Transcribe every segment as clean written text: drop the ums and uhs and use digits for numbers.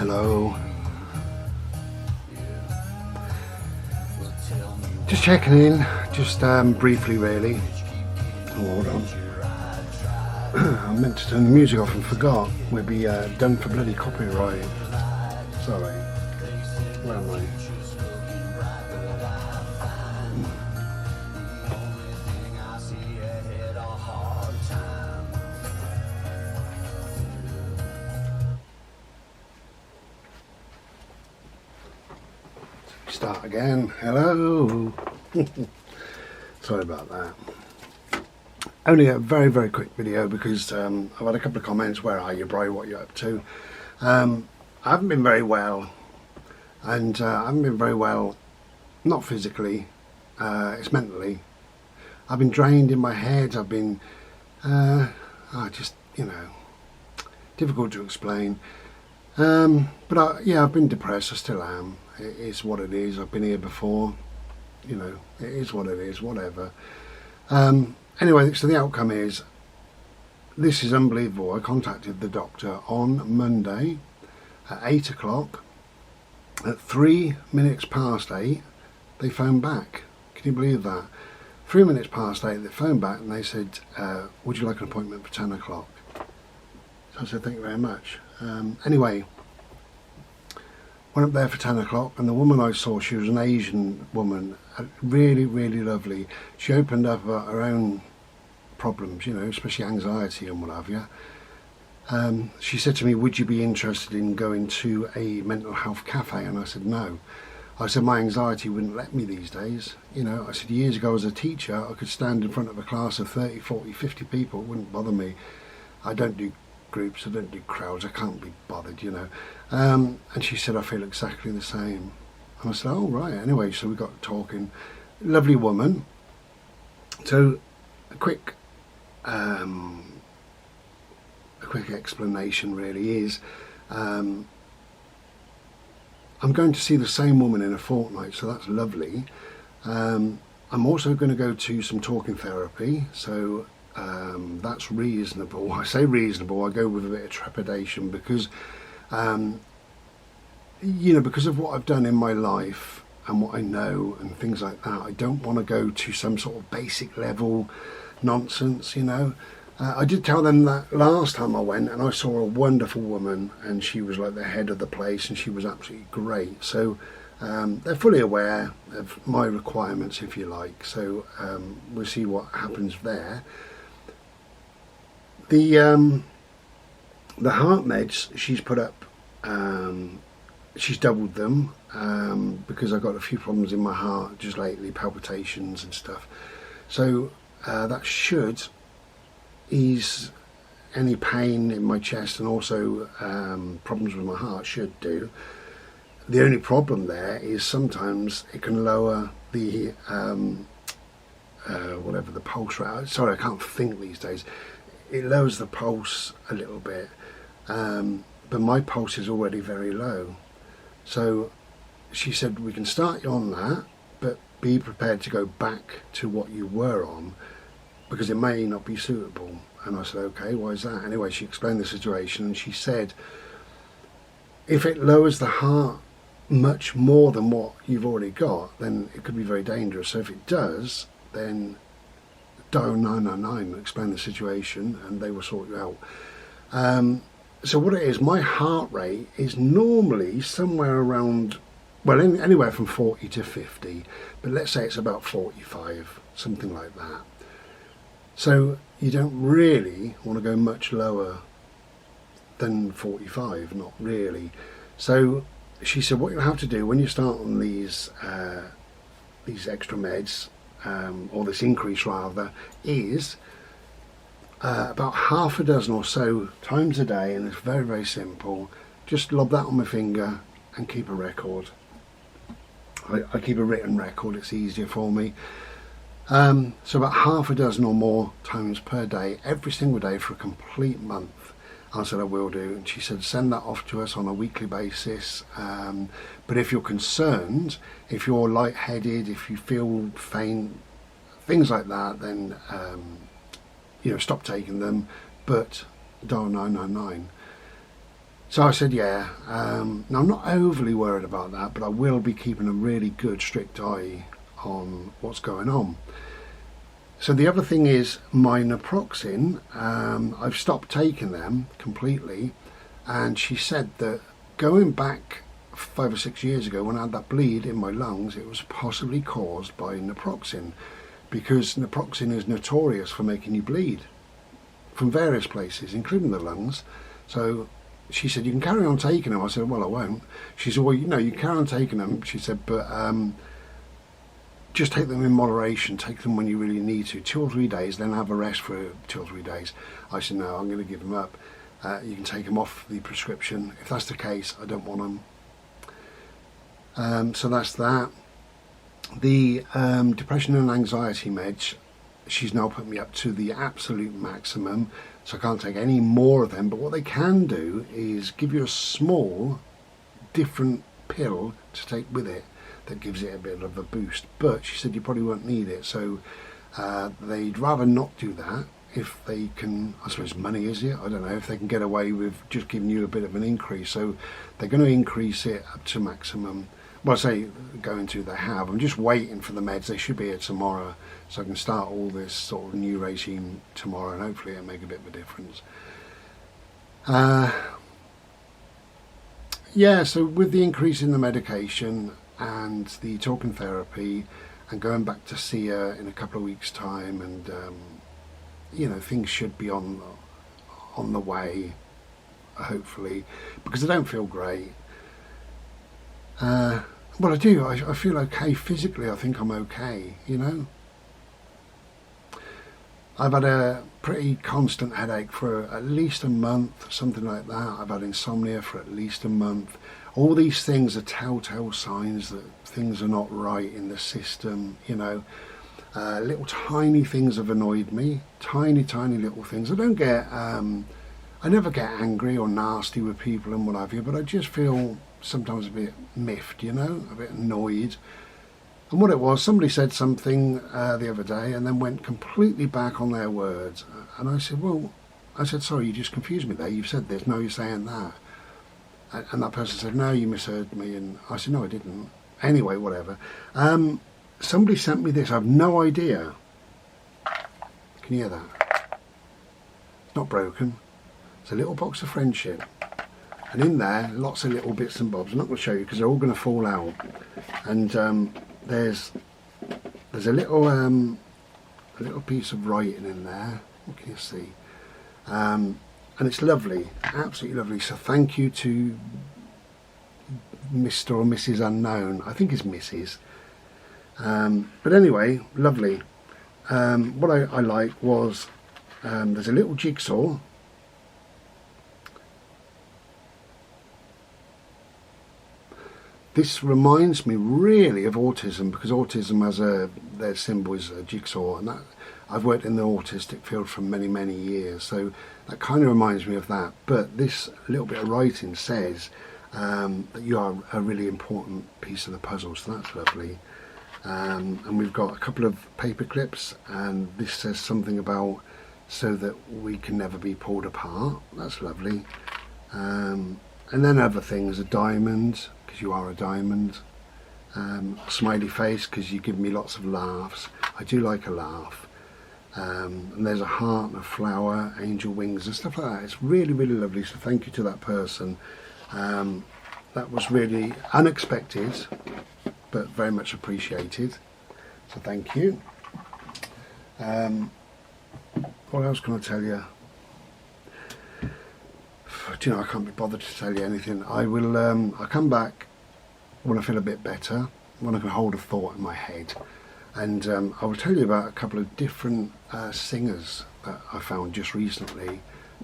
Hello. Just checking in, just briefly really. Hold on. I meant to turn the music off and forgot. We'll be done for bloody copyright. Sorry. Where am I? Start again. Hello. Sorry about that. Only a very quick video because I've had a couple of comments. Where are you, Bri? What are you up to? I haven't been very well, and I haven't been very well, not physically, it's mentally. I've been drained in my head. I've been just, you know, difficult to explain. But yeah, I've been depressed. I still am. It is what it is. I've been here before. You know, it is what it is. Whatever. Anyway, so the outcome is, this is unbelievable. I contacted the doctor on Monday at 8 o'clock. At 3 minutes past 8, they phoned back. Can you believe that? 3 minutes past 8, they phoned back and they said, would you like an appointment for 10 o'clock? So I said, thank you very much. Anyway, went up there for 10 o'clock, and the woman I saw, she was an Asian woman, really lovely. She opened up her own problems, you know, especially anxiety and what have you. She said to me, would you be interested in going to a mental health cafe? And I said, no. I said, my anxiety wouldn't let me these days. You know, I said, years ago as a teacher, I could stand in front of a class of 30, 40, 50 people. It wouldn't bother me. I don't do groups, I don't do crowds, I can't be bothered, you know. And she said, I feel exactly the same. And I said, oh right. Anyway, so we got talking. Lovely woman. So a quick explanation really is, I'm going to see the same woman in a fortnight, so that's lovely. I'm also going to go to some talking therapy, so that's reasonable. I say reasonable, I go with a bit of trepidation because you know, because of what I've done in my life and what I know and things like that, I don't want to go to some sort of basic level nonsense, you know. I did tell them that last time I went, and I saw a wonderful woman, and she was like the head of the place, and she was absolutely great. So they're fully aware of my requirements, if you like. So we'll see what happens there. The heart meds she's put up, she's doubled them because I've got a few problems in my heart just lately, palpitations and stuff. So that should ease any pain in my chest, and also problems with my heart should do. The only problem there is sometimes it can lower the whatever the pulse rate. Sorry, I can't think these days. It lowers the pulse a little bit, but my pulse is already very low. So she said, we can start you on that, but be prepared to go back to what you were on, because it may not be suitable. And I said, okay, why is that? Anyway, she explained the situation, and she said, if it lowers the heart much more than what you've already got, then it could be very dangerous. So if it does, then dial 999, explain the situation, and they will sort you out. So what it is, my heart rate is normally somewhere around, well, anywhere from 40 to 50, but let's say it's about 45, something like that. So you don't really want to go much lower than 45, not really. So she said, what you'll have to do when you start on these extra meds, or this increase rather, is about half a dozen or so times a day, and it's very simple. Just lob that on my finger and keep a record. I keep a written record, it's easier for me. So about half a dozen or more times per day, every single day for a complete month. I said, I will do. And she said, send that off to us on a weekly basis. But if you're concerned, if you're lightheaded, if you feel faint, things like that, then you know, stop taking them, but dial 999. So I said, yeah. Now I'm not overly worried about that, but I will be keeping a really good, strict eye on what's going on. So the other thing is my naproxen. I've stopped taking them completely, and she said that going back 5 or 6 years ago when I had that bleed in my lungs, it was possibly caused by naproxen, because naproxen is notorious for making you bleed from various places, including the lungs. So she said, you can carry on taking them. I said, well, I won't. She said, well, you know, you carry on taking them. She said, but just take them in moderation. Take them when you really need to. 2 or 3 days, then have a rest for 2 or 3 days. I said, no, I'm going to give them up. You can take them off the prescription. If that's the case, I don't want them. So that's that. The depression and anxiety meds, she's now put me up to the absolute maximum, so I can't take any more of them. But what they can do is give you a small different pill to take with it that gives it a bit of a boost, but she said you probably won't need it, so they'd rather not do that if they can. I suppose money is it, I don't know, if they can get away with just giving you a bit of an increase. So they're going to increase it up to maximum. Well, I say going to, they have. I'm just waiting for the meds. They should be here tomorrow, so I can start all this sort of new regime tomorrow, and hopefully it'll make a bit of a difference. Yeah, so with the increase in the medication and the talking therapy and going back to see her in a couple of weeks' time, and you know, things should be on the way, hopefully, because I don't feel great. Well, I do. I feel okay physically. I think I'm okay, you know. I've had a pretty constant headache for at least a month, something like that. I've had insomnia for at least a month. All these things are telltale signs that things are not right in the system, you know. Little tiny things have annoyed me. Tiny little things. I don't get, I never get angry or nasty with people and what have you, but I just feel sometimes a bit miffed, you know, a bit annoyed. And what it was, somebody said something the other day and then went completely back on their words. And I said, well, sorry, you just confused me there. You've said this, no, you're saying that. And that person said, no, you misheard me. And I said, no, I didn't. Anyway, whatever. Somebody sent me this. I have no idea. Can you hear that? It's not broken. It's a little box of friendship. And in there, lots of little bits and bobs. I'm not going to show you because they're all going to fall out. And there's a little piece of writing in there. What can you see? And it's lovely, absolutely lovely. So thank you to Mr. or Mrs. Unknown. I think it's Mrs. But anyway, lovely. What I liked was there's a little jigsaw. This reminds me really of autism, because autism has their symbol is a jigsaw, and that I've worked in the autistic field for many years, so that kind of reminds me of that. But this little bit of writing says that you are a really important piece of the puzzle, so that's lovely. And we've got a couple of paper clips, and this says something about so that we can never be pulled apart. That's lovely. And then other things, a diamond, because you are a diamond. Smiley face, because you give me lots of laughs. I do like a laugh. And there's a heart and a flower, angel wings and stuff like that. It's really lovely, so thank you to that person. That was really unexpected, but very much appreciated, so thank you. What else can I tell you? Do you know, I can't be bothered to tell you anything. I'll come back when I feel a bit better, when I can hold a thought in my head, and I will tell you about a couple of different singers that I found just recently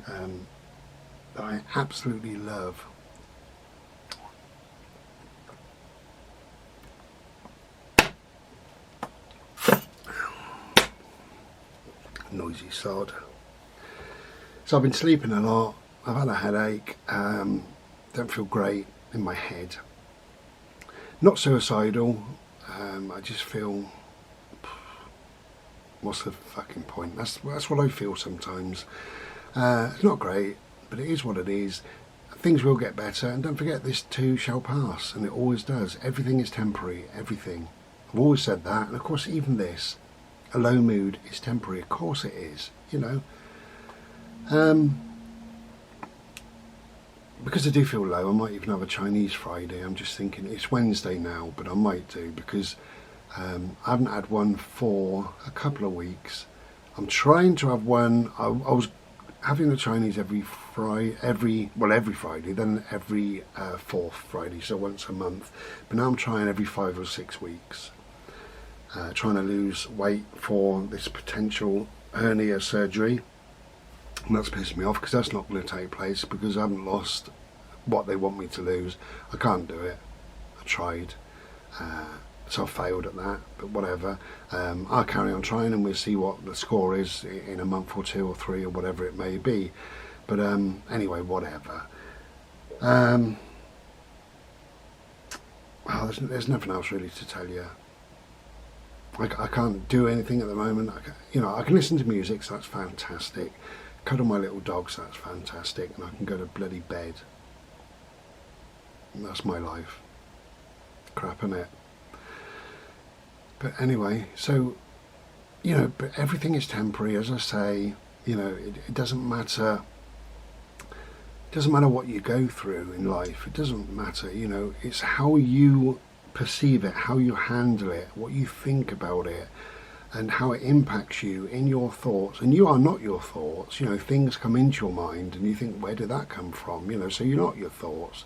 that I absolutely love. Noisy sod. So I've been sleeping a lot. I've had a headache. Don't feel great in my head. Not suicidal. I just feel, what's the fucking point? That's what I feel sometimes. It's not great, but it is what it is. things will get better, and don't forget, this too shall pass, and it always does. Everything is temporary, everything. I've always said that, and of course even this, a low mood is temporary, of course it is, you know. Because I do feel low, I might even have a Chinese Friday. I'm just thinking, it's Wednesday now, but I might do, because I haven't had one for a couple of weeks. I'm trying to have one. I was having the Chinese every Friday, then every fourth Friday, so once a month. But now I'm trying every 5 or 6 weeks, trying to lose weight for this potential hernia surgery. And that's pissed me off, because that's not going to take place, because I haven't lost what they want me to lose. I can't do it. I tried, so I failed at that, but whatever. I'll carry on trying, and we'll see what the score is in a month or 2 or 3 or whatever it may be. But anyway, whatever. Well, there's nothing else really to tell you. I can't do anything at the moment. I can listen to music, so that's fantastic. Cuddle my little dogs, that's fantastic, and I can go to bloody bed. And that's my life. Crap, innit? But anyway, so, but everything is temporary, as I say. It doesn't matter. It doesn't matter what you go through in life. It doesn't matter, it's how you perceive it, how you handle it, what you think about it, and how it impacts you in your thoughts. And you are not your thoughts. Things come into your mind and you think, where did that come from? So you're not your thoughts,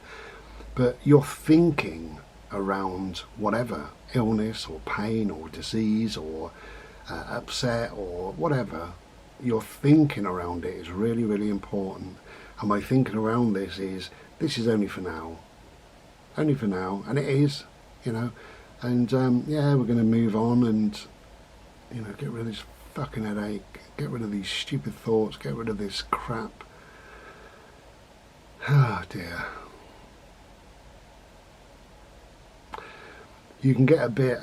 but you're thinking around whatever illness or pain or disease or upset or whatever. Your thinking around it is really, really important. And my thinking around this is only for now. Only for now. And it is, and yeah, we're going to move on and get rid of this fucking headache, get rid of these stupid thoughts, get rid of this crap. Ah, dear. You can get a bit,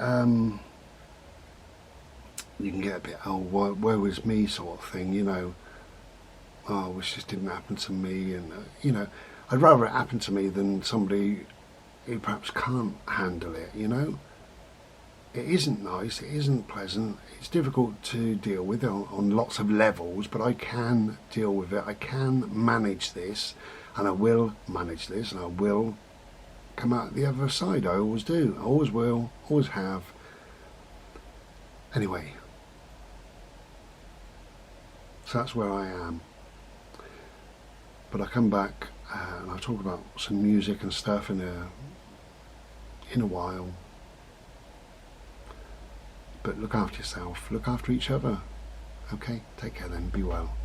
oh, woe is me sort of thing, oh, I wish this didn't happen to me, and, I'd rather it happen to me than somebody who perhaps can't handle it, It isn't nice, it isn't pleasant, it's difficult to deal with on lots of levels, but I can deal with it, I can manage this, and I will manage this, and I will come out the other side. I always do, I always will, always have. Anyway, so that's where I am. But I come back and I talk about some music and stuff in a while. But look after yourself, look after each other. Okay, take care then, be well.